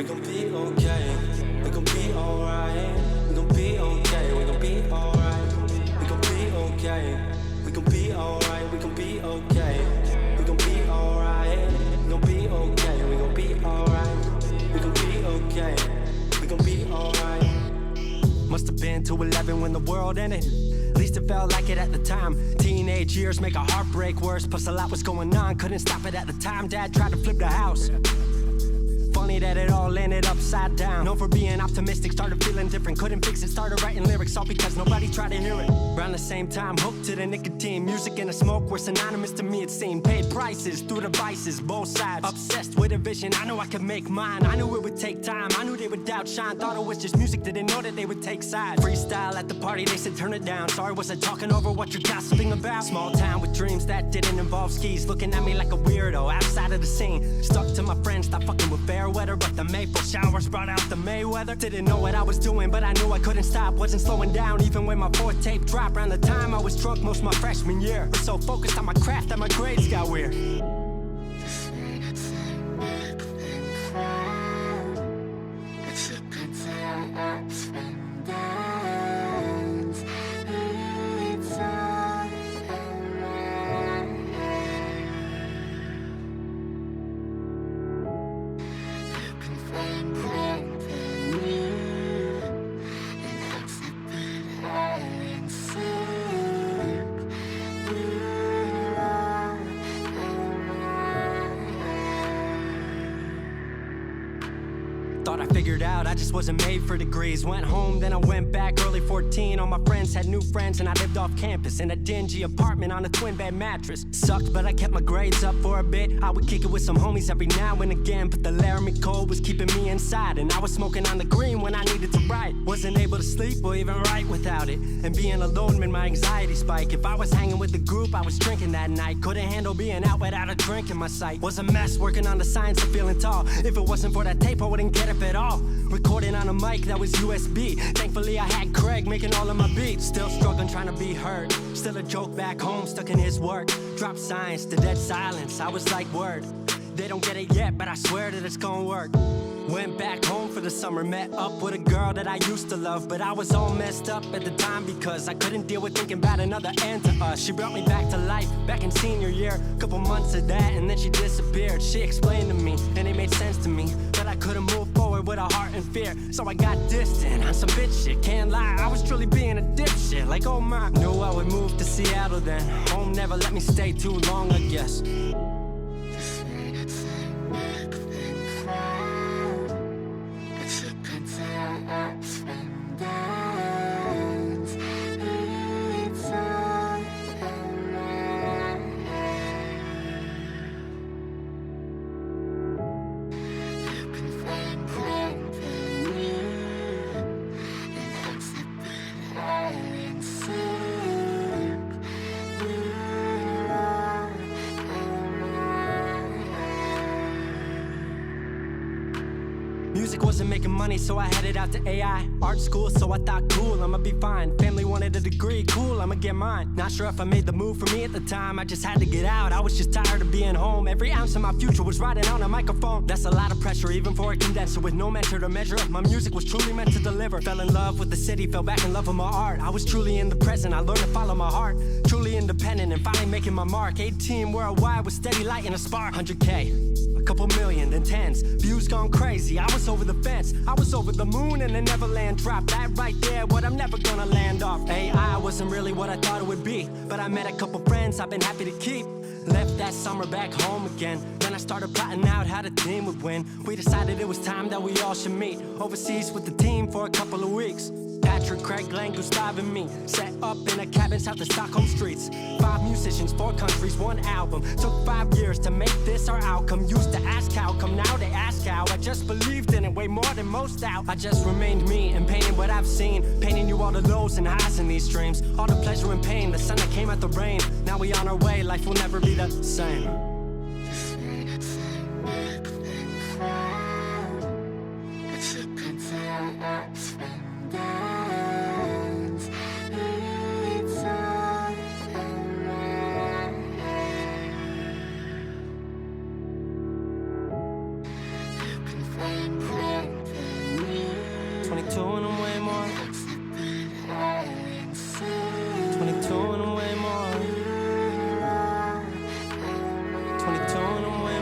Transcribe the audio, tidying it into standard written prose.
gon' be okay. We gon' be alright. We gon' be okay. We gon' be alright. We gon' be okay. We gon' be alright. We gon' be okay. We gon' be alright. We gon' be okay. We gon' be alright. We gon' be okay. We gon' be alright. Must have been 2:11 when the world ended. At least it felt like it at the time. Teenage years make a heartbreak worse. Plus a lot was going on, couldn't stop it at the time. Dad tried to flip the house. Funny that it all ended upside down. Known for being optimistic, started feeling different. Couldn't fix it, started writing lyrics, all because nobody tried to hear it. Around the same time, hooked to the nicotine. Music and the smoke were synonymous to me, it seemed. Paid prices through the vices, both sides. Obsessed with a vision, I knew I could make mine. I knew it would take time, I knew they would outshine. Thought it was just music, didn't know that they would take sides. Freestyle at the party, they said turn it down. Sorry, was I talking over what you're gossiping about? Small town with dreams that didn't involve skis. Looking at me like a weirdo, outside of the scene. Stuck to my friends, stopped fucking with fair weather. But the maple showers brought out the Mayweather. Didn't know what I was doing, but I knew I couldn't stop. Wasn't slowing down, even when my fourth tape dropped. Around the time I was drunk most my freshman year. Was so focused on my craft that my grades got weird. Thought I figured out, I just wasn't made for degrees. Went home, then I went back, early 14. All my friends had new friends and I lived off campus in a dingy apartment on a twin bed mattress. Sucked, but I kept my grades up for a bit. I would kick it with some homies every now and again, but the Laramie cold was keeping me inside. And I was smoking on the green when I needed to write. Wasn't able to sleep or even write without it. And being alone made my anxiety spike. If I was hanging with the group, I was drinking that night. Couldn't handle being out without a drink in my sight. Was a mess working on the science of feeling tall. If it wasn't for that tape, I wouldn't get up at all. Recording on a mic that was USB. Thankfully I had Craig making all of my beats. Still struggling trying to be heard. Still a joke back home, stuck in his work. Dropped science to dead silence, I was like word. They don't get it yet, but I swear that it's gonna work. Went back home for the summer, met up with a girl that I used to love. But I was all messed up at the time because I couldn't deal with thinking about another end to us. She brought me back to life, back in senior year. Couple months of that and then she disappeared. She explained to me, and it made sense to me, that I couldn't move forward with a heart in fear. So I got distant on some bitch shit, can't lie, I was truly being a dipshit. Like oh my, knew I would move to Seattle then. Home never let me stay too long, I guess. Music wasn't making money, so I headed out to AI art school, so I thought cool, I'ma be fine. Family wanted a degree, cool, I'ma get mine. Not sure if I made the move for me at the time, I just had to get out. I was just tired of being home. Every ounce of my future was riding on a microphone. That's a lot of pressure, even for a condenser with no mentor to measure up. My music was truly meant to deliver. Fell in love with the city, fell back in love with my art. I was truly in the present, I learned to follow my heart. Truly independent and finally making my mark. 18 worldwide with steady light and a spark. 100K, a couple million, then tens. Views gone crazy, I was over the fence. I was over the moon and the Neverland dropped. That right there, what I'm never gonna land off. AI wasn't really what I thought it would be, but I met a couple friends I've been happy to keep. Left that summer back home again. Then I started plotting out how the team would win. We decided it was time that we all should meet overseas with the team for a couple of weeks. Patrick, Craig, Glenn, Gustav, and me set up in a cabin south of Stockholm streets. 5 musicians, 4 countries, 1 album. Took 5 years to make this our outcome. Used to ask how come, now they ask how. I just believed in it way more than most out. I just remained me and painted what I've seen. Painting you all the lows and highs in these dreams. All the pleasure and pain, the sun that came out the rain. Now we on our way, life will never be the same. Fran. So when I'm